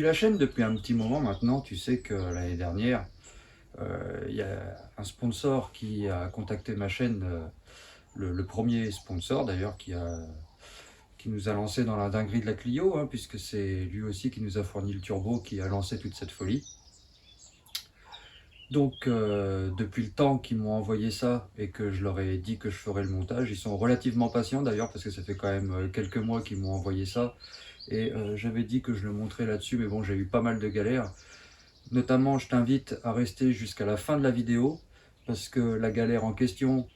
suis la chaîne depuis un petit moment maintenant. Tu sais que l'année dernière, il y a un sponsor qui a contacté ma chaîne, le premier sponsor d'ailleurs, qui nous a lancé dans la dinguerie de la Clio, hein, puisque c'est lui aussi qui nous a fourni le turbo qui a lancé toute cette folie. Donc depuis le temps qu'ils m'ont envoyé ça et que je leur ai dit que je ferais le montage, ils sont relativement patients d'ailleurs, parce que ça fait quand même quelques mois qu'ils m'ont envoyé ça. Et j'avais dit que je le montrais là-dessus, mais bon, j'ai eu pas mal de galères. Notamment, je t'invite à rester jusqu'à la fin de la vidéo, parce que la galère en question,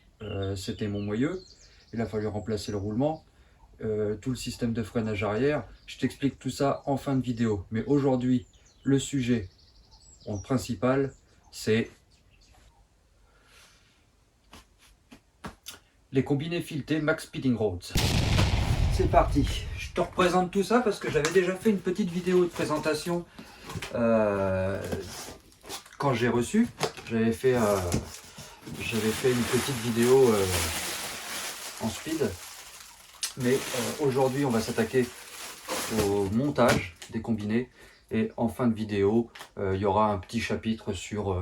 c'était mon moyeu. Il a fallu remplacer le roulement, tout le système de freinage arrière. Je t'explique tout ça en fin de vidéo. Mais aujourd'hui, le sujet principal, c'est les combinés filetés Max Speeding Roads. C'est parti. Je te représente tout ça parce que j'avais déjà fait une petite vidéo de présentation quand j'ai reçu. J'avais fait une petite vidéo en speed. Mais aujourd'hui, on va s'attaquer au montage des combinés. Et en fin de vidéo, il y aura un petit chapitre sur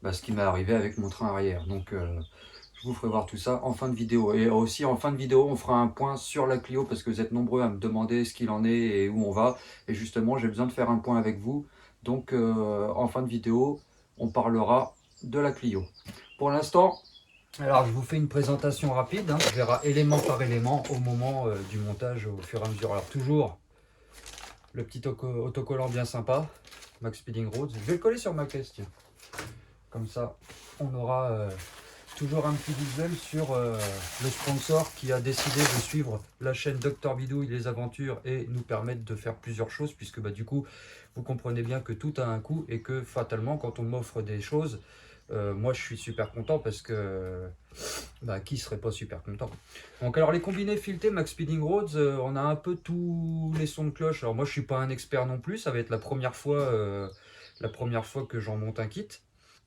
ce qui m'est arrivé avec mon train arrière. Donc, je vous ferai voir tout ça en fin de vidéo. Et aussi en fin de vidéo, on fera un point sur la Clio parce que vous êtes nombreux à me demander ce qu'il en est et où on va. Et justement, j'ai besoin de faire un point avec vous. Donc, en fin de vidéo, on parlera de la Clio. Pour l'instant, alors je vous fais une présentation rapide. Hein. On verra élément par élément au moment du montage au fur et à mesure. Alors toujours le petit autocollant bien sympa, Max Speeding Roads. Je vais le coller sur ma caisse, tiens. Comme ça, on aura toujours un petit visuel sur le sponsor qui a décidé de suivre la chaîne Dr Bidouille les aventures et nous permettre de faire plusieurs choses, puisque du coup, vous comprenez bien que tout a un coût et que fatalement, quand on m'offre des choses, moi je suis super content parce que qui serait pas super content. Donc alors les combinés filetés Max Speeding Roads, on a un peu tous les sons de cloche. Alors moi je suis pas un expert non plus, ça va être la première fois que j'en monte un kit.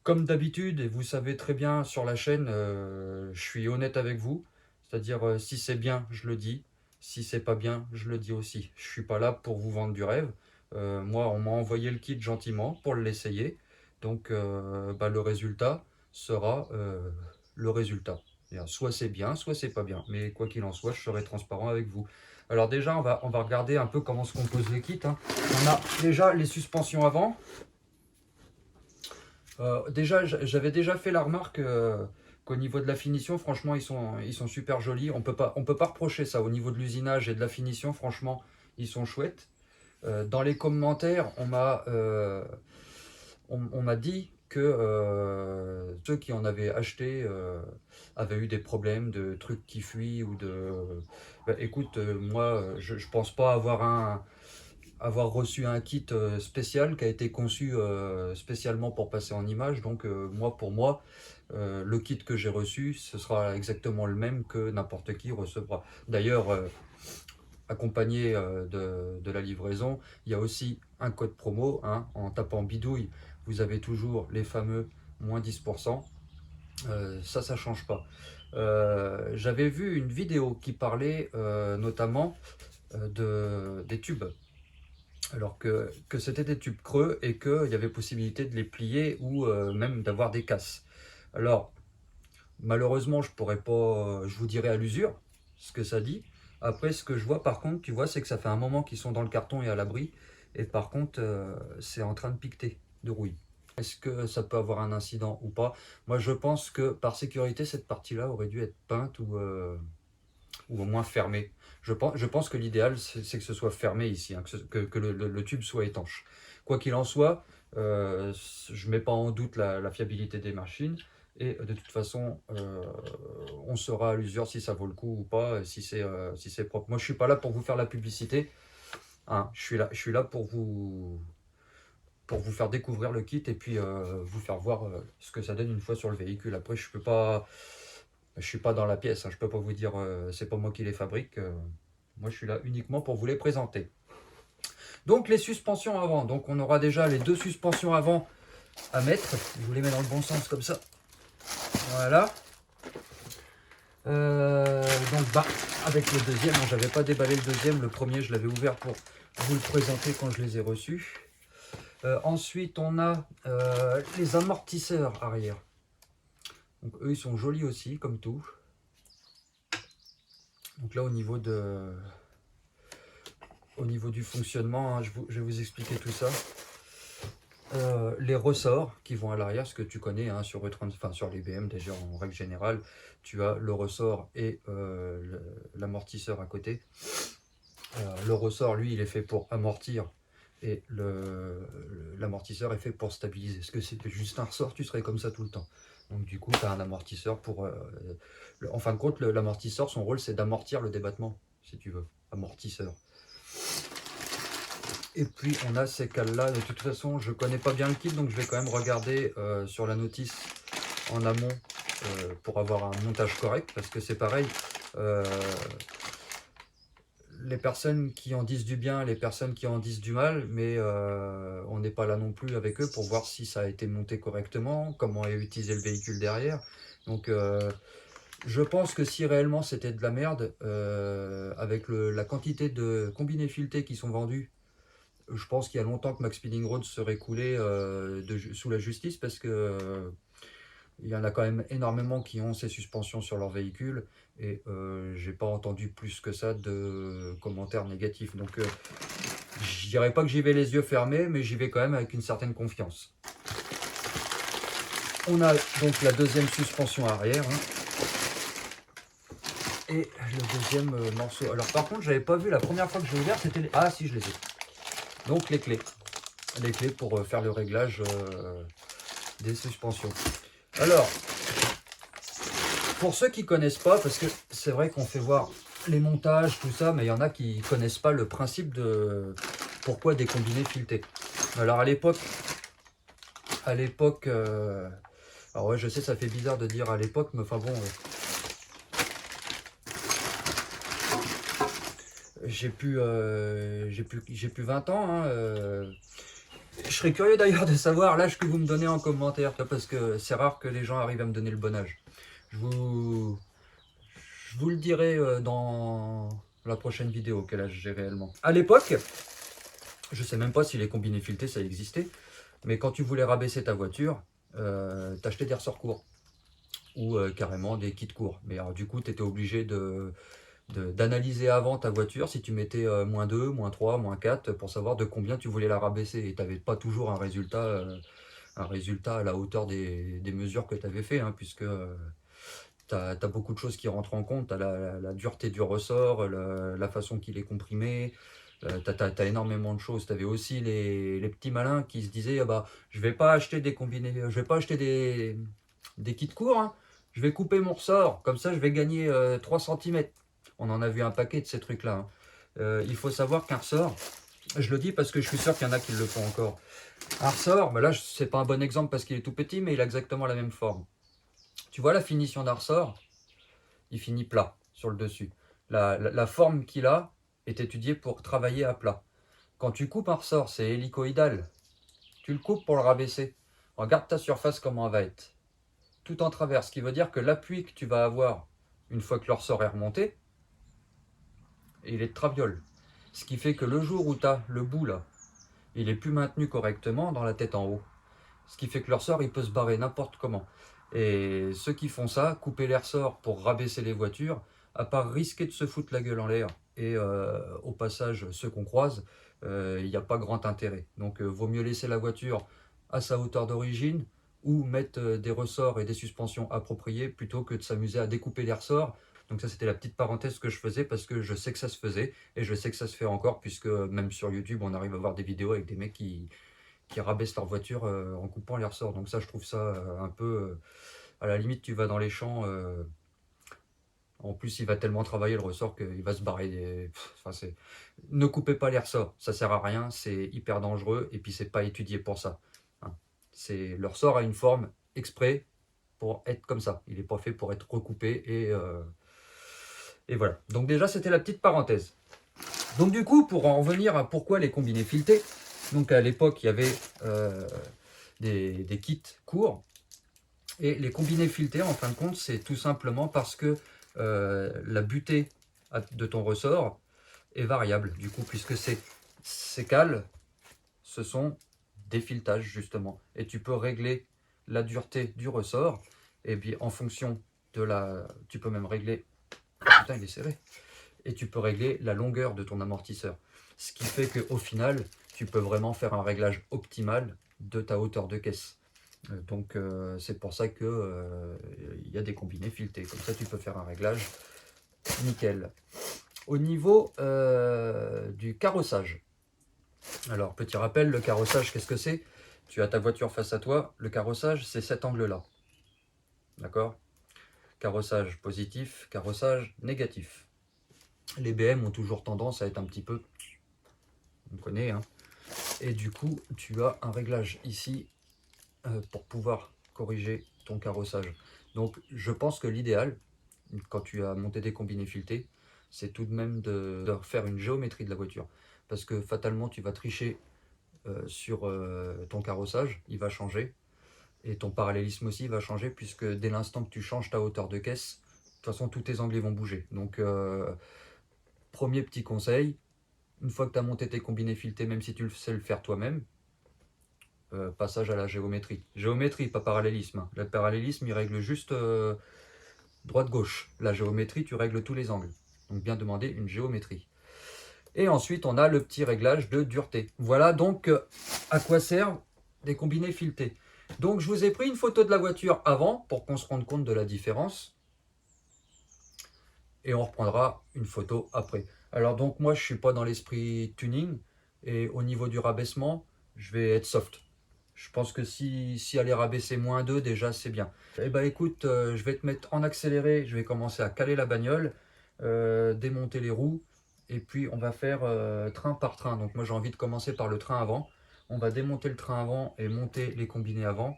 Comme d'habitude, et vous savez très bien sur la chaîne, je suis honnête avec vous. C'est-à-dire si c'est bien, je le dis. Si c'est pas bien, je le dis aussi. Je suis pas là pour vous vendre du rêve. Moi, on m'a envoyé le kit gentiment pour l'essayer. Donc le résultat sera le résultat. Soit c'est bien, soit c'est pas bien. Mais quoi qu'il en soit, je serai transparent avec vous. Alors déjà, on va regarder un peu comment se compose le kit. Hein. On a déjà les suspensions avant. Déjà, j'avais déjà fait la remarque qu'au niveau de la finition, franchement, ils sont super jolis. On peut pas reprocher ça. Au niveau de l'usinage et de la finition, franchement, ils sont chouettes. Dans les commentaires, on m'a dit que ceux qui en avaient acheté avaient eu des problèmes de trucs qui fuient ou de... écoute, moi, je pense pas avoir reçu un kit spécial qui a été conçu spécialement pour passer en image. Donc pour moi, le kit que j'ai reçu, ce sera exactement le même que n'importe qui recevra. D'ailleurs, accompagné de la livraison, il y a aussi un code promo. Hein, en tapant bidouille, vous avez toujours les fameux moins 10%. Ça change pas. J'avais vu une vidéo qui parlait notamment des tubes. Alors que c'était des tubes creux et qu'il y avait possibilité de les plier ou même d'avoir des casses. Alors, malheureusement, je pourrais pas, je vous dirai à l'usure ce que ça dit. Après, ce que je vois par contre, tu vois, c'est que ça fait un moment qu'ils sont dans le carton et à l'abri. Et par contre, c'est en train de piqueter, de rouille. Est-ce que ça peut avoir un incident ou pas? Moi, je pense que par sécurité, cette partie-là aurait dû être peinte ou au moins fermée. Je pense que l'idéal, c'est que ce soit fermé ici, hein, que le tube soit étanche. Quoi qu'il en soit, je ne mets pas en doute la fiabilité des machines. Et de toute façon, on saura à l'usure si ça vaut le coup ou pas, si c'est propre. Moi, je ne suis pas là pour vous faire la publicité. Hein, je suis là pour vous faire découvrir le kit et puis vous faire voir ce que ça donne une fois sur le véhicule. Après, je suis pas dans la pièce, hein, je peux pas vous dire c'est pas moi qui les fabrique. Moi, je suis là uniquement pour vous les présenter. Donc, les suspensions avant. Donc, on aura déjà les deux suspensions avant à mettre. Je vous les mets dans le bon sens comme ça. Voilà. Donc bah, avec le deuxième, hein, j'avais pas déballé le deuxième. Le premier, je l'avais ouvert pour vous le présenter quand je les ai reçus. Ensuite, on a les amortisseurs arrière. Donc eux, ils sont jolis aussi, comme tout. Donc là, au niveau du fonctionnement, hein, je vais vous expliquer tout ça. Les ressorts qui vont à l'arrière, ce que tu connais hein, sur sur les BM déjà en règle générale, tu as le ressort et l'amortisseur à côté. Le ressort, lui, il est fait pour amortir et l'amortisseur est fait pour stabiliser. Est-ce que c'était juste un ressort, tu serais comme ça tout le temps. Donc du coup, tu as un amortisseur pour... en fin de compte, l'amortisseur, son rôle, c'est d'amortir le débattement, si tu veux. Amortisseur. Et puis, on a ces cales-là. De toute façon, je connais pas bien le kit, donc je vais quand même regarder sur la notice en amont pour avoir un montage correct, parce que c'est pareil. Les personnes qui en disent du bien, les personnes qui en disent du mal, mais on n'est pas là non plus avec eux pour voir si ça a été monté correctement, comment est utilisé le véhicule derrière. Donc je pense que si réellement c'était de la merde, avec la quantité de combinés filetés qui sont vendus, je pense qu'il y a longtemps que Max Speeding Road serait coulé sous la justice, parce que il y en a quand même énormément qui ont ces suspensions sur leur véhicule et j'ai pas entendu plus que ça de commentaires négatifs. Donc je dirais pas que j'y vais les yeux fermés, mais j'y vais quand même avec une certaine confiance. On a donc la deuxième suspension arrière hein, et le deuxième morceau. Alors par contre, j'avais pas vu la première fois que j'ai ouvert, c'était les... Ah si, je les ai. Donc les clés pour faire le réglage des suspensions. Alors, pour ceux qui ne connaissent pas, parce que c'est vrai qu'on fait voir les montages, tout ça, mais il y en a qui ne connaissent pas le principe de pourquoi des combinés filetés. Alors à l'époque, alors ouais, je sais, ça fait bizarre de dire à l'époque, mais enfin bon, j'ai plus 20 ans, hein, je serais curieux d'ailleurs de savoir l'âge que vous me donnez en commentaire, parce que c'est rare que les gens arrivent à me donner le bon âge. Je vous le dirai dans la prochaine vidéo, quel âge j'ai réellement. À l'époque, je sais même pas si les combinés filetés ça existait, mais quand tu voulais rabaisser ta voiture, t'achetais des ressorts courts ou carrément des kits courts. Mais alors, du coup, tu étais obligé d'analyser avant ta voiture si tu mettais moins 2, moins 3, moins 4 pour savoir de combien tu voulais la rabaisser. Et tu n'avais pas toujours un résultat à la hauteur des mesures que tu avais fait, hein, puisque tu as beaucoup de choses qui rentrent en compte. Tu as la dureté du ressort, la façon qu'il est comprimé. Tu as énormément de choses. Tu avais aussi les petits malins qui se disaient ah bah, je vais pas acheter des combinés, je vais pas acheter des kits courts, hein. Je vais couper mon ressort, comme ça je vais gagner 3 cm. On en a vu un paquet de ces trucs-là. Hein. Il faut savoir qu'un ressort, je le dis parce que je suis sûr qu'il y en a qui le font encore. Un ressort, bah là c'est pas un bon exemple parce qu'il est tout petit, mais il a exactement la même forme. Tu vois la finition d'un ressort, il finit plat sur le dessus. La forme qu'il a est étudiée pour travailler à plat. Quand tu coupes un ressort, c'est hélicoïdal. Tu le coupes pour le rabaisser. Regarde ta surface comment elle va être. Tout en travers, ce qui veut dire que l'appui que tu vas avoir une fois que le ressort est remonté, il est de traviole. Ce qui fait que le jour où tu as le bout là, il est plus maintenu correctement dans la tête en haut. Ce qui fait que le ressort, il peut se barrer n'importe comment. Et ceux qui font ça, couper les ressorts pour rabaisser les voitures, à part risquer de se foutre la gueule en l'air, et au passage, ceux qu'on croise, il n'y a pas grand intérêt. Donc, vaut mieux laisser la voiture à sa hauteur d'origine, ou mettre des ressorts et des suspensions appropriées, plutôt que de s'amuser à découper les ressorts. Donc ça, c'était la petite parenthèse que je faisais, parce que je sais que ça se faisait, et je sais que ça se fait encore, puisque même sur YouTube, on arrive à voir des vidéos avec des mecs qui rabaissent leur voiture en coupant les ressorts. Donc ça, je trouve ça un peu... à la limite, tu vas dans les champs, en plus, il va tellement travailler le ressort qu'il va se barrer. Enfin, ne coupez pas les ressorts, ça sert à rien, c'est hyper dangereux, et puis c'est pas étudié pour ça. Hein. Le ressort a une forme exprès pour être comme ça. Il n'est pas fait pour être recoupé, et voilà. Donc déjà, c'était la petite parenthèse. Donc du coup, pour en revenir à pourquoi les combinés filetés, donc à l'époque, il y avait des kits courts. Et les combinés filetés, en fin de compte, c'est tout simplement parce que la butée de ton ressort est variable, du coup, puisque ces cales, ce sont des filetages, justement. Et tu peux régler la dureté du ressort, et puis en fonction de la... Tu peux même régler... Putain, il est serré. Et tu peux régler la longueur de ton amortisseur. Ce qui fait qu'au final, tu peux vraiment faire un réglage optimal de ta hauteur de caisse. Donc c'est pour ça que y a des combinés filetés. Comme ça, tu peux faire un réglage nickel. Au niveau du carrossage. Alors, petit rappel, le carrossage, qu'est-ce que c'est? Tu as ta voiture face à toi. Le carrossage, c'est cet angle-là. D'accord? Carrossage positif, carrossage négatif. Les BM ont toujours tendance à être un petit peu... On connaît, hein? Et du coup, tu as un réglage ici pour pouvoir corriger ton carrossage. Donc, je pense que l'idéal, quand tu as monté des combinés filetés, c'est tout de même de faire une géométrie de la voiture. Parce que fatalement, tu vas tricher sur ton carrossage, il va changer. Et ton parallélisme aussi va changer, puisque dès l'instant que tu changes ta hauteur de caisse, de toute façon, tous tes angles vont bouger. Donc, premier petit conseil, une fois que tu as monté tes combinés filetés, même si tu sais le faire toi-même, passage à la géométrie. Géométrie, pas parallélisme. Le parallélisme, il règle juste droite-gauche. La géométrie, tu règles tous les angles. Donc bien demander une géométrie. Et ensuite, on a le petit réglage de dureté. Voilà donc à quoi servent des combinés filetés. Donc je vous ai pris une photo de la voiture avant pour qu'on se rende compte de la différence. Et on reprendra une photo après. Alors donc moi, je ne suis pas dans l'esprit tuning. Et au niveau du rabaissement, je vais être soft. Je pense que si elle est rabaissée -2, déjà c'est bien. Eh ben écoute, je vais te mettre en accéléré, je vais commencer à caler la bagnole, démonter les roues, et puis on va faire train par train. Donc moi j'ai envie de commencer par le train avant. On va démonter le train avant et monter les combinés avant.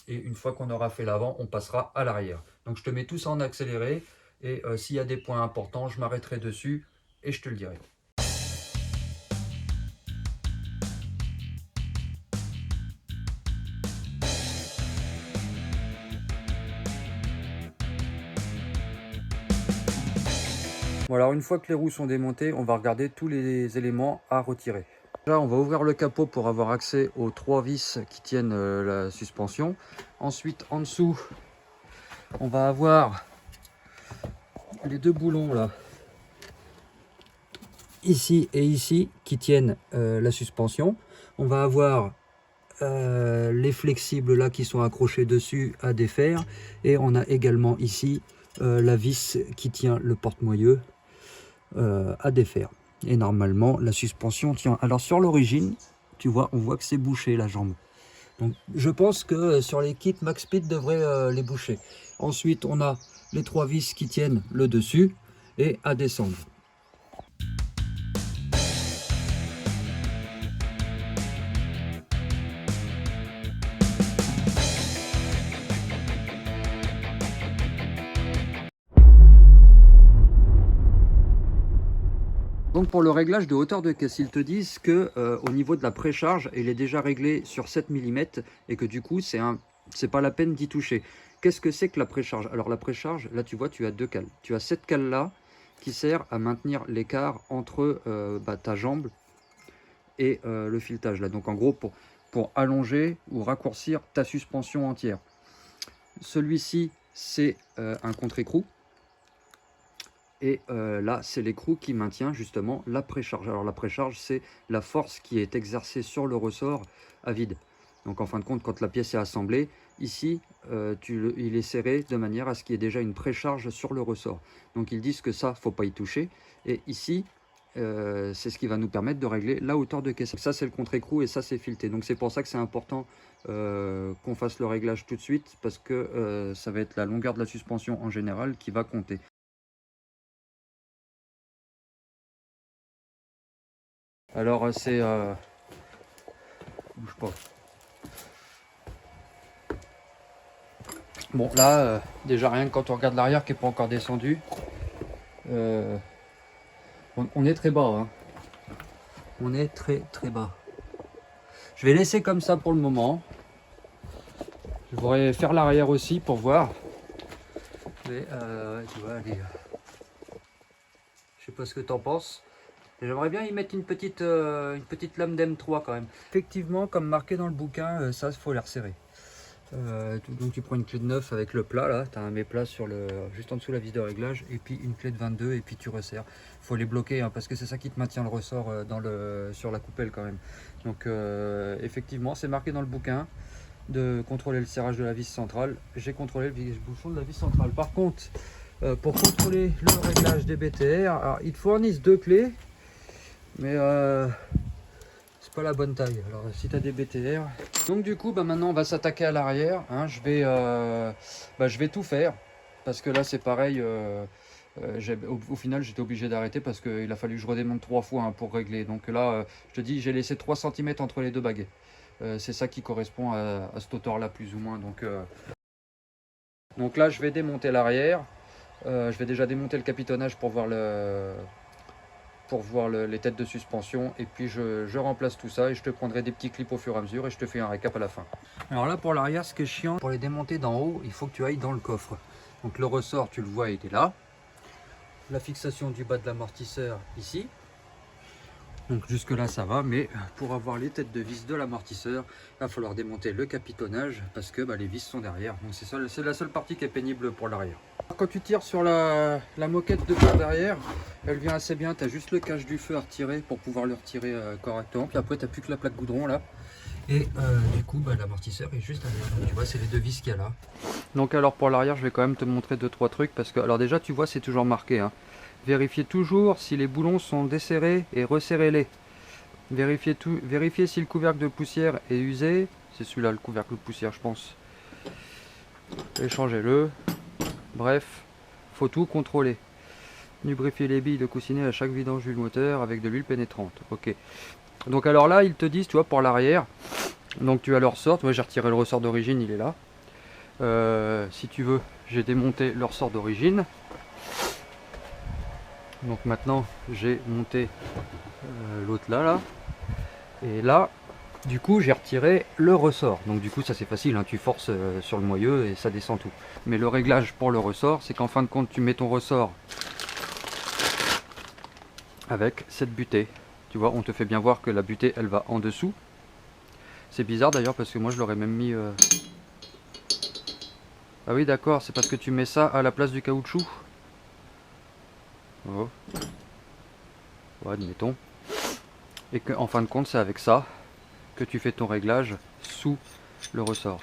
Et une fois qu'on aura fait l'avant, on passera à l'arrière. Donc je te mets tout ça en accéléré, et s'il y a des points importants, je m'arrêterai dessus et je te le dirai. Bon, alors une fois que les roues sont démontées, on va regarder tous les éléments à retirer. Là, on va ouvrir le capot pour avoir accès aux 3 vis qui tiennent la suspension. Ensuite, en dessous, on va avoir les 2 boulons là, ici et ici, qui tiennent la suspension. On va avoir les flexibles là qui sont accrochés dessus à défaire. Et on a également ici la vis qui tient le porte-moyeu à défaire. Et normalement la suspension tient. Alors sur l'origine, tu vois, on voit que c'est bouché la jambe. Donc je pense que sur les kits Max Speed devrait les boucher. Ensuite on a les 3 vis qui tiennent le dessus et à descendre. Donc pour le réglage de hauteur de caisse, ils te disent que au niveau de la précharge, il est déjà réglé sur 7 mm et que du coup, c'est pas la peine d'y toucher. Qu'est-ce que c'est que la précharge? Alors la précharge, là tu vois, tu as 2 cales. Tu as cette cale là qui sert à maintenir l'écart entre ta jambe et le filetage là. Donc en gros, pour allonger ou raccourcir ta suspension entière. Celui-ci, c'est un contre-écrou. Et là, c'est l'écrou qui maintient justement la précharge. Alors la précharge, c'est la force qui est exercée sur le ressort à vide. Donc en fin de compte, quand la pièce est assemblée, ici, il est serré de manière à ce qu'il y ait déjà une précharge sur le ressort. Donc ils disent que ça, faut pas y toucher. Et ici, c'est ce qui va nous permettre de régler la hauteur de caisse. Ça, c'est le contre-écrou et ça, c'est fileté. Donc c'est pour ça que c'est important qu'on fasse le réglage tout de suite, parce que ça va être la longueur de la suspension en général qui va compter. Alors c'est... bouge pas. Bon là, déjà rien que quand on regarde l'arrière qui n'est pas encore descendu, on est très bas. Hein. On est très bas. Je vais laisser comme ça pour le moment. Je pourrais faire l'arrière aussi pour voir. Mais ouais, tu vois, je sais pas ce que t'en penses. J'aimerais bien y mettre une petite lame d'M3 quand même. Effectivement, comme marqué dans le bouquin, ça, il faut les resserrer. Donc tu prends une clé de 9 avec le plat là, tu as un mets-plat juste en dessous la vis de réglage, et puis une clé de 22 et puis tu resserres. Il faut les bloquer hein, parce que c'est ça qui te maintient le ressort sur la coupelle quand même. Donc effectivement, c'est marqué dans le bouquin de contrôler le serrage de la vis centrale. J'ai contrôlé le bouchon de la vis centrale. Par contre, pour contrôler le réglage des BTR, alors, ils te fournissent deux clés, mais c'est pas la bonne taille. Alors si tu as des BTR. Donc du coup, maintenant on va s'attaquer à l'arrière. Hein. Je vais tout faire. Parce que là c'est pareil. Au final j'étais obligé d'arrêter parce qu'il a fallu que je redémonte 3 fois hein, pour régler. Donc là, je te dis, j'ai laissé 3 cm entre les deux baguettes. C'est ça qui correspond à cette hauteur là plus ou moins. Donc là je vais démonter l'arrière. Je vais déjà démonter le capitonnage pour voir les têtes de suspension, et puis je remplace tout ça et je te prendrai des petits clips au fur et à mesure et je te fais un récap à la fin. Alors là pour l'arrière, ce qui est chiant, pour les démonter d'en haut, il faut que tu ailles dans le coffre. Donc le ressort, tu le vois, il est là. La fixation du bas de l'amortisseur ici. Donc jusque là ça va, mais pour avoir les têtes de vis de l'amortisseur, il va falloir démonter le capitonnage parce que les vis sont derrière. Donc c'est la seule partie qui est pénible pour l'arrière. Quand tu tires sur la moquette de par derrière, elle vient assez bien. Tu as juste le cache du feu à retirer pour pouvoir le retirer correctement. Puis après tu n'as plus que la plaque goudron là. Et du coup l'amortisseur est juste derrière. Donc, tu vois, c'est les deux vis qu'il y a là. Donc alors pour l'arrière, je vais quand même te montrer 2-3 trucs parce que alors déjà tu vois, c'est toujours marqué hein. Vérifiez toujours si les boulons sont desserrés et resserrez-les. Vérifiez si le couvercle de poussière est usé. C'est celui-là le couvercle de poussière je pense. Et changez-le. Bref, faut tout contrôler. Lubrifier les billes de coussinet à chaque vidange du moteur avec de l'huile pénétrante. Ok. Donc alors là, ils te disent, tu vois, pour l'arrière, donc tu as le ressort. Moi j'ai retiré le ressort d'origine, il est là. Si tu veux, j'ai démonté le ressort d'origine. Donc maintenant j'ai monté l'autre là. Et là, du coup j'ai retiré le ressort. Donc du coup ça c'est facile, hein, tu forces sur le moyeu et ça descend tout. Mais le réglage pour le ressort, c'est qu'en fin de compte tu mets ton ressort avec cette butée. Tu vois, on te fait bien voir que la butée elle va en dessous. C'est bizarre d'ailleurs parce que moi je l'aurais même mis... Ah oui d'accord, c'est parce que tu mets ça à la place du caoutchouc. Oh. Ouais, admettons. Et que en fin de compte c'est avec ça que tu fais ton réglage sous le ressort.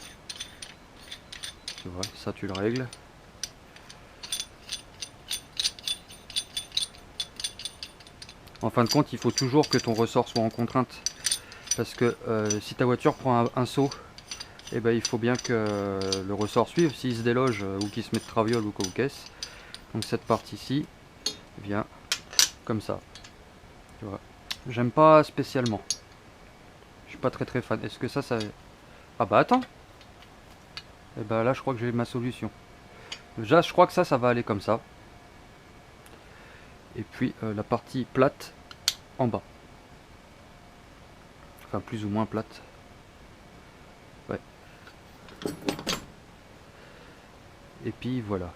Tu vois, ça tu le règles. En fin de compte, il faut toujours que ton ressort soit en contrainte. Parce que si ta voiture prend un saut, eh ben, il faut bien que le ressort suive. S'il se déloge ou qu'il se met de traviole ou quoi ou qu'est-ce. Donc cette partie-ci vient comme ça. Tu vois. J'aime pas spécialement. Je suis pas très fan. Est-ce que ça... Ah bah attends. Et bah là je crois que j'ai ma solution. Déjà je crois que ça va aller comme ça. Et puis la partie plate en bas. Enfin plus ou moins plate. Ouais. Et puis voilà.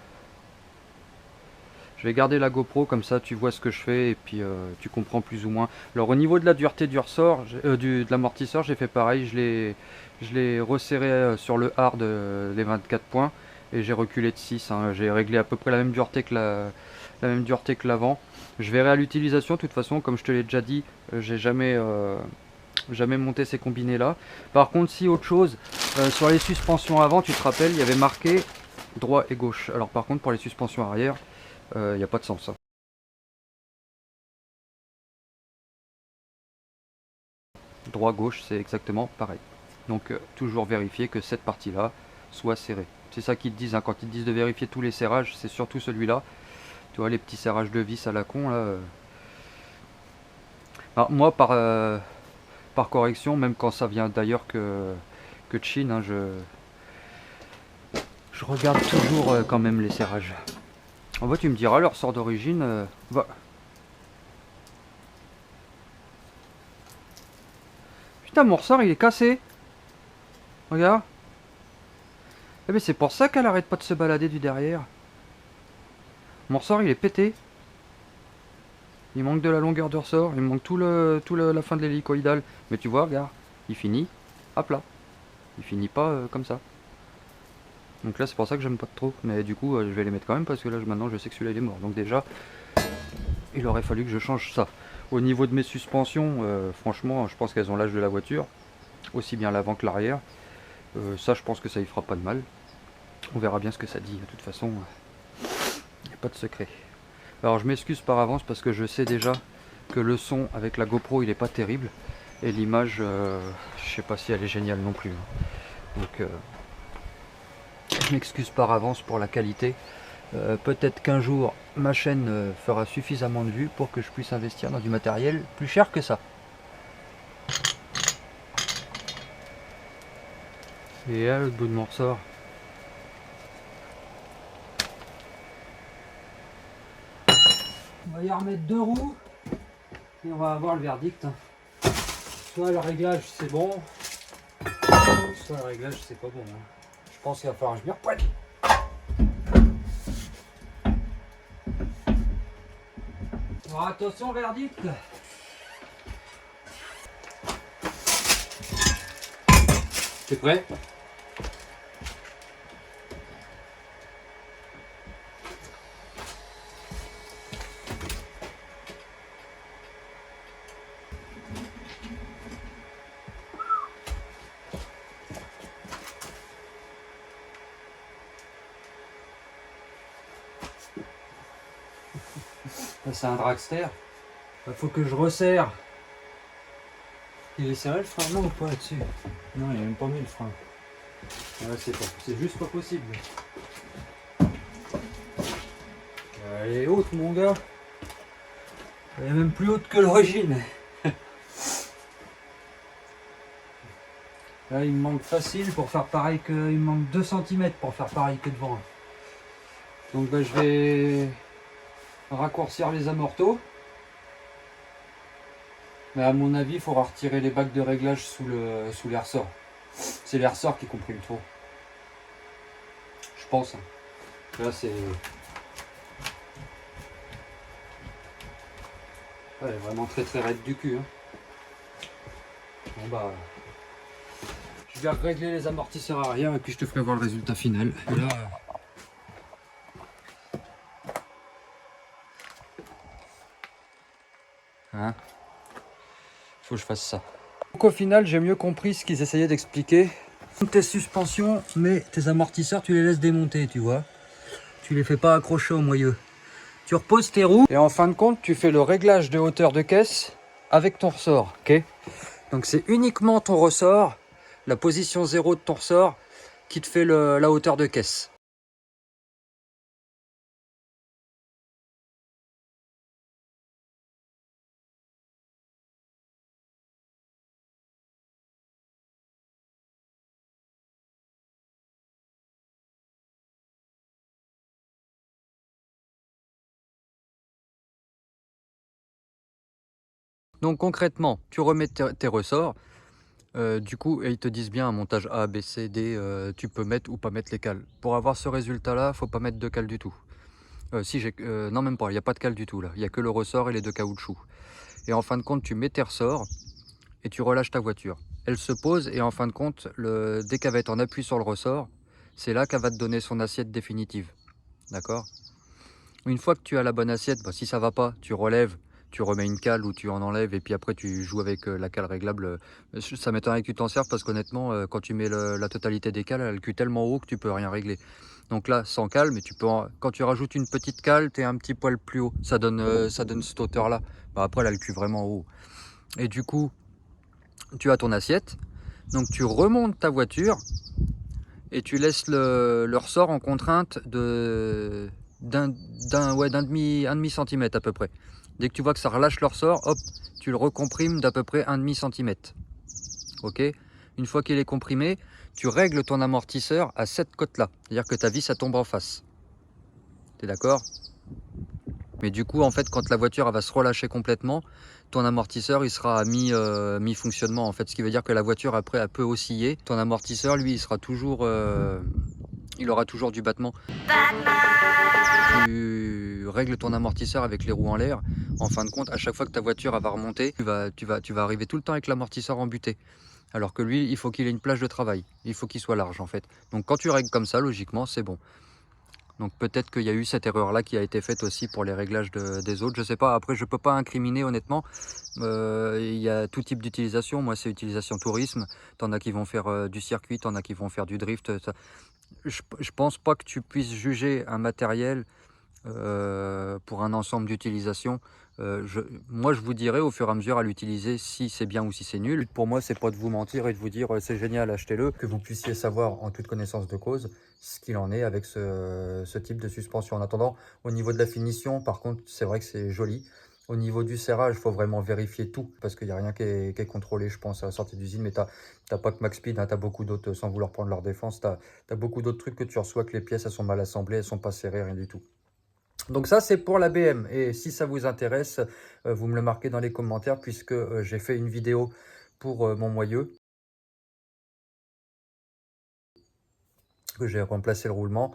Je vais garder la GoPro comme ça tu vois ce que je fais et puis tu comprends plus ou moins. Alors au niveau de la dureté du ressort, de l'amortisseur, j'ai fait pareil, je l'ai resserré sur le hard les 24 points et j'ai reculé de 6. Hein. J'ai réglé à peu près la même dureté que l'avant. Je verrai à l'utilisation, de toute façon, comme je te l'ai déjà dit, j'ai jamais monté ces combinés là. Par contre, si autre chose, sur les suspensions avant, tu te rappelles, il y avait marqué droit et gauche. Alors par contre, pour les suspensions arrière, il n'y a pas de sens. Hein. Droit-gauche, c'est exactement pareil. Donc toujours vérifier que cette partie-là soit serrée. C'est ça qu'ils te disent, hein. Quand ils te disent de vérifier tous les serrages, c'est surtout celui-là. Tu vois, les petits serrages de vis à la con, là. Alors, moi, par correction, même quand ça vient d'ailleurs que de Chine, hein, je regarde toujours quand même les serrages. En fait, tu me diras, leur sort d'origine... Putain, mon ressort, il est cassé. Regarde. Eh ben, c'est pour ça qu'elle arrête pas de se balader du derrière. Mon ressort il est pété. Il manque de la longueur de ressort, il manque la fin de l'hélicoïdal. Mais tu vois, regarde, il finit à plat. Il finit pas comme ça. Donc là c'est pour ça que j'aime pas trop. Mais du coup je vais les mettre quand même parce que là maintenant je sais que celui-là il est mort. Donc déjà il aurait fallu que je change ça. Au niveau de mes suspensions, franchement je pense qu'elles ont l'âge de la voiture. Aussi bien l'avant que l'arrière. Ça je pense que ça y fera pas de mal. On verra bien ce que ça dit. De toute façon, il n'y a pas de secret. Alors je m'excuse par avance parce que je sais déjà que le son avec la GoPro il est pas terrible. Et l'image, je sais pas si elle est géniale non plus. Donc je m'excuse par avance pour la qualité. Peut-être qu'un jour ma chaîne fera suffisamment de vues pour que je puisse investir dans du matériel plus cher que ça. Et là le bout de mon ressort. On va y remettre 2 roues et on va avoir le verdict. Soit le réglage c'est bon, soit le réglage c'est pas bon. Je pense qu'il va falloir que je m'y reprenne. Alors attention verdict. T'es prêt? C'est un dragster. Il faut que je resserre. Il est serré le frein non ou pas là-dessus? Non, il a même pas mis le frein. Ouais, c'est juste pas possible. Elle est haute mon gars. Elle est même plus haute que l'origine. Là il me manque facile pour faire pareil que. Il me manque 2 cm pour faire pareil que devant. Donc bah, je vais raccourcir les amortos. Mais à mon avis, il faudra retirer les bacs de réglage sous les ressorts. C'est les ressorts qui compriment trop. Je pense. Là c'est. Elle est vraiment très très raide du cul. Bon bah. Je vais régler les amortisseurs arrière et puis je te ferai voir le résultat final. Et là. Hein? Faut que je fasse ça. Donc au final, j'ai mieux compris ce qu'ils essayaient d'expliquer. Tes suspensions, mais tes amortisseurs, tu les laisses démonter, tu vois. Tu les fais pas accrocher au moyeu. Tu reposes tes roues et en fin de compte, tu fais le réglage de hauteur de caisse avec ton ressort, ok? Donc c'est uniquement ton ressort, la position 0 de ton ressort, qui te fait la hauteur de caisse. Donc concrètement, tu remets tes ressorts. Du coup, ils te disent bien un montage A, B, C, D, tu peux mettre ou pas mettre les cales. Pour avoir ce résultat-là, faut pas mettre de cales du tout. Non, même pas, il n'y a pas de cale du tout là. Il n'y a que le ressort et les 2 caoutchoucs. Et en fin de compte, tu mets tes ressorts et tu relâches ta voiture. Elle se pose et en fin de compte, dès qu'elle va être en appui sur le ressort, c'est là qu'elle va te donner son assiette définitive. D'accord? Une fois que tu as la bonne assiette, bah, si ça va pas, tu relèves, tu remets une cale ou tu en enlèves et puis après tu joues avec la cale réglable. Ça m'étonnerait que tu t'en serves parce qu'honnêtement, quand tu mets la totalité des cales, elle a le cul tellement haut que tu peux rien régler. Donc là, sans cale, mais tu peux quand tu rajoutes une petite cale, tu es un petit poil plus haut. Ça donne cette hauteur-là. Bah, après, elle a le cul vraiment haut. Et du coup, tu as ton assiette. Donc tu remontes ta voiture et tu laisses le ressort en contrainte d'un demi centimètre à peu près. Dès que tu vois que ça relâche le ressort, hop, tu le recomprimes d'à peu près 1,5 centimètre. Ok? Une fois qu'il est comprimé, tu règles ton amortisseur à cette cote-là. C'est-à-dire que ta vis, ça tombe en face. T'es d'accord? Mais du coup, en fait, quand la voiture elle va se relâcher complètement, ton amortisseur il sera à mi-fonctionnement. En fait, ce qui veut dire que la voiture après elle peut osciller. Ton amortisseur, lui, il sera toujours, il aura toujours du battement. Batman Tu règles ton amortisseur avec les roues en l'air. En fin de compte, à chaque fois que ta voiture va remonter, tu vas arriver tout le temps avec l'amortisseur embuté. Alors que lui, il faut qu'il ait une plage de travail. Il faut qu'il soit large en fait. Donc quand tu règles comme ça, logiquement, c'est bon. Donc peut-être qu'il y a eu cette erreur-là qui a été faite aussi pour les réglages des autres. Je sais pas, après je peux pas incriminer honnêtement. Il y a tout type d'utilisation. Moi c'est utilisation tourisme. T'en as qui vont faire du circuit, t'en as qui vont faire du drift. Je pense pas que tu puisses juger un matériel pour un ensemble d'utilisation. Moi, je vous dirai au fur et à mesure à l'utiliser si c'est bien ou si c'est nul. Pour moi, c'est pas de vous mentir et de vous dire c'est génial, achetez-le, que vous puissiez savoir en toute connaissance de cause ce qu'il en est avec ce type de suspension. En attendant, au niveau de la finition, par contre, c'est vrai que c'est joli. Au niveau du serrage, il faut vraiment vérifier tout parce qu'il n'y a rien qui est contrôlé, je pense, à la sortie d'usine. Mais tu n'as pas que MaxSpeed, hein, tu as beaucoup d'autres, sans vouloir prendre leur défense, tu as beaucoup d'autres trucs que tu reçois, que les pièces elles sont mal assemblées, elles sont pas serrées, rien du tout. Donc ça, c'est pour la BM. Et si ça vous intéresse, vous me le marquez dans les commentaires puisque j'ai fait une vidéo pour mon moyeu, que j'ai remplacé le roulement.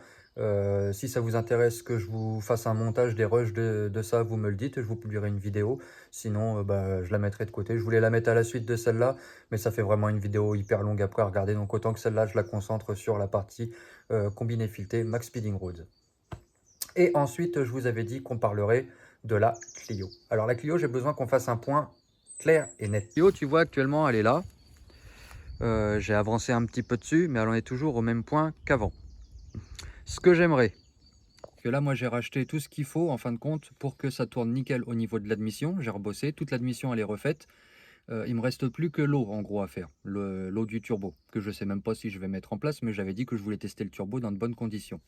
Si ça vous intéresse que je vous fasse un montage des rushs de ça, vous me le dites, je vous publierai une vidéo. Sinon, je la mettrai de côté. Je voulais la mettre à la suite de celle-là, mais ça fait vraiment une vidéo hyper longue après à regarder. Donc autant que celle-là, je la concentre sur la partie combiné fileté Max Speeding Roads. Et ensuite, je vous avais dit qu'on parlerait de la Clio. Alors la Clio, j'ai besoin qu'on fasse un point clair et net. Clio, tu vois actuellement, elle est là. J'ai avancé un petit peu dessus, mais elle en est toujours au même point qu'avant. Ce que j'aimerais, que là, moi, j'ai racheté tout ce qu'il faut, en fin de compte, pour que ça tourne nickel au niveau de l'admission. J'ai rebossé, toute l'admission, elle est refaite. Il me reste plus que l'eau, en gros, à faire. L'eau du turbo, que je sais même pas si je vais mettre en place, mais j'avais dit que je voulais tester le turbo dans de bonnes conditions.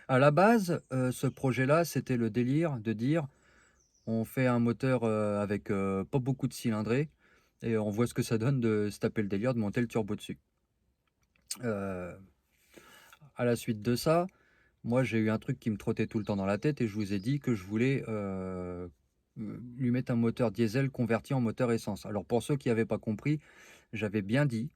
À la base, ce projet-là, c'était le délire de dire on fait un moteur avec pas beaucoup de cylindrée et on voit ce que ça donne de se taper le délire de monter le turbo dessus. À la suite de ça, moi j'ai eu un truc qui me trottait tout le temps dans la tête et je vous ai dit que je voulais lui mettre un moteur diesel converti en moteur essence. Alors pour ceux qui n'avaient pas compris, j'avais bien dit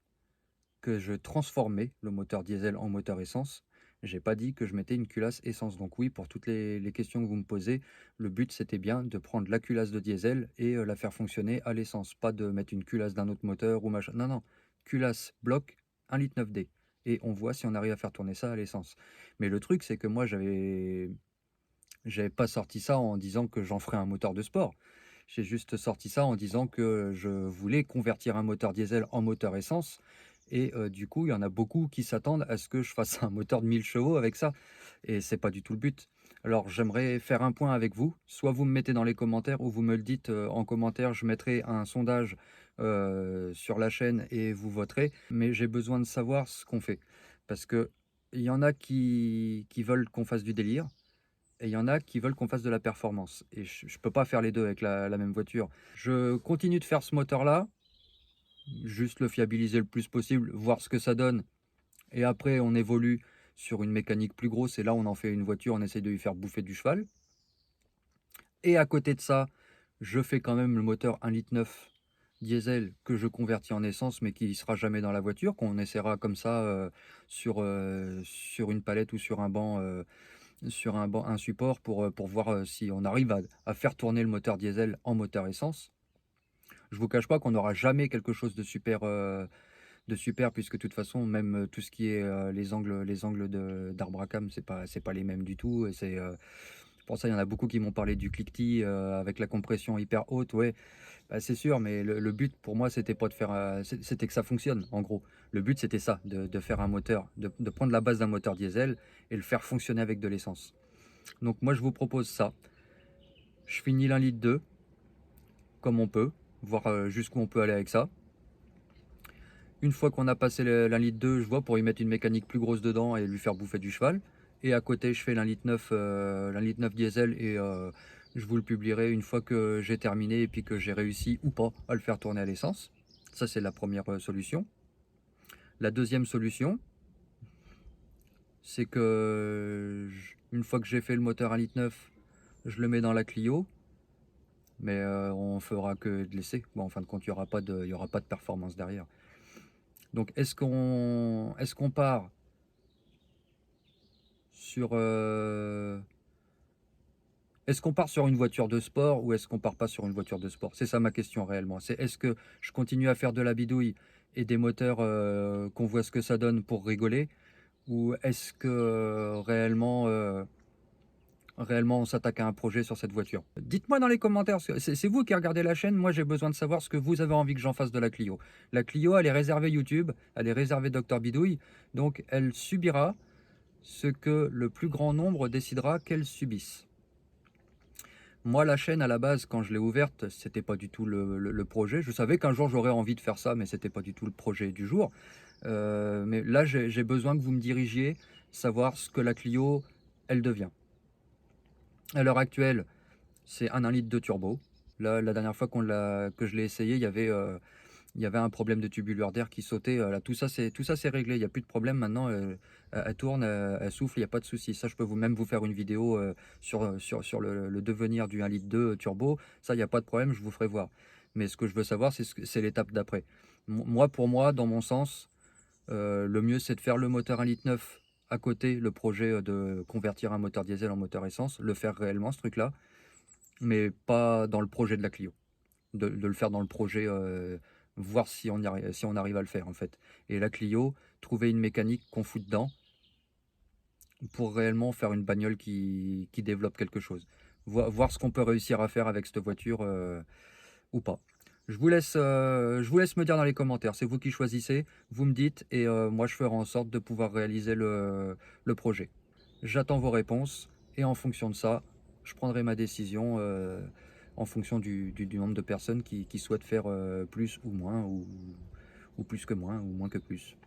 que je transformais le moteur diesel en moteur essence. J'ai pas dit que je mettais une culasse essence. Donc oui, pour toutes les questions que vous me posez, le but c'était bien de prendre la culasse de diesel et la faire fonctionner à l'essence. Pas de mettre une culasse d'un autre moteur ou machin. Non, non. Culasse bloc 1,9 litre D. Et on voit si on arrive à faire tourner ça à l'essence. Mais le truc, c'est que moi, j'avais pas sorti ça en disant que j'en ferais un moteur de sport. J'ai juste sorti ça en disant que je voulais convertir un moteur diesel en moteur essence. Et du coup, il y en a beaucoup qui s'attendent à ce que je fasse un moteur de 1000 chevaux avec ça. Et c'est pas du tout le but. Alors, j'aimerais faire un point avec vous. Soit vous me mettez dans les commentaires ou vous me le dites en commentaire. Je mettrai un sondage sur la chaîne et vous voterez. Mais j'ai besoin de savoir ce qu'on fait. Parce que il y en a qui veulent qu'on fasse du délire. Et il y en a qui veulent qu'on fasse de la performance. Et je ne peux pas faire les deux avec la même voiture. Je continue de faire ce moteur-là, juste le fiabiliser le plus possible, voir ce que ça donne. Et après, on évolue sur une mécanique plus grosse. Et là, on en fait une voiture, on essaie de lui faire bouffer du cheval. Et à côté de ça, je fais quand même le moteur 1,9 litre diesel que je convertis en essence, mais qui ne sera jamais dans la voiture, qu'on essaiera comme ça sur une palette ou sur un banc. Un support pour voir si on arrive à faire tourner le moteur diesel en moteur essence. Je vous cache pas qu'on n'aura jamais quelque chose de super puisque de toute façon même tout ce qui est les angles d'arbre à cam c'est pas les mêmes du tout et c'est pour ça il y en a beaucoup qui m'ont parlé du cliquetis avec la compression hyper haute. Ouais, bah, c'est sûr, mais le but pour moi c'était pas de faire c'était que ça fonctionne en gros. Le but c'était ça, de faire un moteur, de prendre la base d'un moteur diesel et le faire fonctionner avec de l'essence. Donc moi je vous propose ça. Je finis l'1,2 litre comme on peut, voir jusqu'où on peut aller avec ça. Une fois qu'on a passé l'1,2 litre, je vois pour y mettre une mécanique plus grosse dedans et lui faire bouffer du cheval. Et à côté je fais l'1,9 litre diesel et je vous le publierai une fois que j'ai terminé et puis que j'ai réussi ou pas à le faire tourner à l'essence. Ça c'est la première solution. La deuxième solution, c'est que une fois que j'ai fait le moteur 1,9 litre, je le mets dans la Clio. Mais on fera que de l'essai. Bon, en fin de compte, il n'y aura pas de performance derrière. Donc, est-ce qu'on part sur... Est-ce qu'on part sur une voiture de sport ou est-ce qu'on part pas sur une voiture de sport? C'est ça ma question réellement. C'est est-ce que je continue à faire de la bidouille et des moteurs qu'on voit ce que ça donne pour rigoler? Ou est-ce que réellement on s'attaque à un projet sur cette voiture? Dites-moi dans les commentaires, c'est vous qui regardez la chaîne, moi j'ai besoin de savoir ce que vous avez envie que j'en fasse de la Clio. La Clio, elle est réservée YouTube, elle est réservée Docteur Bidouille, donc elle subira ce que le plus grand nombre décidera qu'elle subisse. Moi, la chaîne, à la base, quand je l'ai ouverte, c'était pas du tout le projet. Je savais qu'un jour j'aurais envie de faire ça, mais c'était pas du tout le projet du jour. Mais là, j'ai besoin que vous me dirigiez, savoir ce que la Clio, elle devient. À l'heure actuelle, c'est un 1 litre de turbo. Là, la dernière fois que je l'ai essayé, il y avait un problème de tubulure d'air qui sautait. Là, tout ça, c'est réglé. Il n'y a plus de problème maintenant. Elle tourne, elle souffle, il n'y a pas de souci. Ça, je peux même vous faire une vidéo sur le devenir du 1 litre 2 turbo. Ça, il n'y a pas de problème, je vous ferai voir. Mais ce que je veux savoir, c'est l'étape d'après. Pour moi, dans mon sens, le mieux, c'est de faire le moteur 1 litre 9 à côté, le projet de convertir un moteur diesel en moteur essence, le faire réellement, ce truc-là, mais pas dans le projet de la Clio. De le faire dans le projet, voir si on arrive à le faire en fait. Et la Clio, trouver une mécanique qu'on fout dedans pour réellement faire une bagnole qui développe quelque chose. Voir ce qu'on peut réussir à faire avec cette voiture ou pas. Je vous laisse me dire dans les commentaires, c'est vous qui choisissez, vous me dites et moi je ferai en sorte de pouvoir réaliser le projet. J'attends vos réponses et en fonction de ça, je prendrai ma décision en fonction du nombre de personnes qui souhaitent faire plus ou moins, ou plus que moins, ou moins que plus.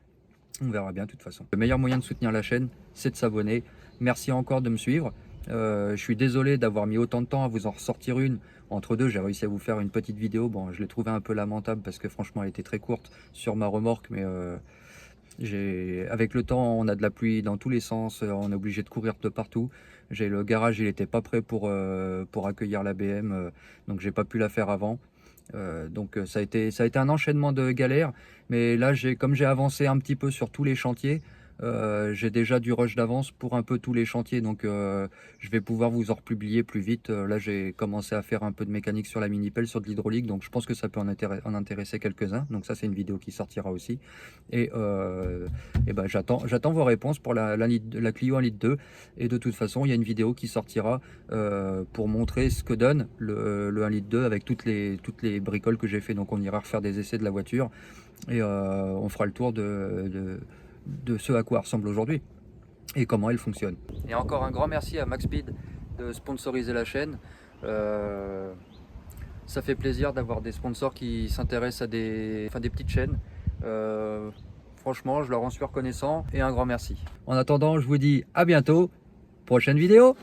On verra bien de toute façon. Le meilleur moyen de soutenir la chaîne, c'est de s'abonner. Merci encore de me suivre. Je suis désolé d'avoir mis autant de temps à vous en ressortir une. Entre deux, j'ai réussi à vous faire une petite vidéo. Bon, je l'ai trouvé un peu lamentable parce que franchement, elle était très courte sur ma remorque. Mais avec le temps, on a de la pluie dans tous les sens. On est obligé de courir de partout. Le garage, il n'était pas prêt pour accueillir la BM. Donc, j'ai pas pu la faire avant. Donc ça a été un enchaînement de galères, mais là comme j'ai avancé un petit peu sur tous les chantiers, j'ai déjà du rush d'avance pour un peu tous les chantiers, donc je vais pouvoir vous en republier plus vite. Là j'ai commencé à faire un peu de mécanique sur la mini-pelle, sur de l'hydraulique, donc je pense que ça peut en intéresser quelques-uns, donc ça c'est une vidéo qui sortira aussi. Et ben, j'attends vos réponses pour la Clio 1 litre 2, et de toute façon il y a une vidéo qui sortira pour montrer ce que donne le 1 litre 2 avec toutes les bricoles que j'ai fait. Donc on ira refaire des essais de la voiture et on fera le tour de ce à quoi ressemble aujourd'hui et comment elle fonctionne. Et encore un grand merci à MaxSpeed de sponsoriser la chaîne. Ça fait plaisir d'avoir des sponsors qui s'intéressent à des petites chaînes. Franchement, je leur en suis reconnaissant et un grand merci. En attendant, je vous dis à bientôt. Prochaine vidéo.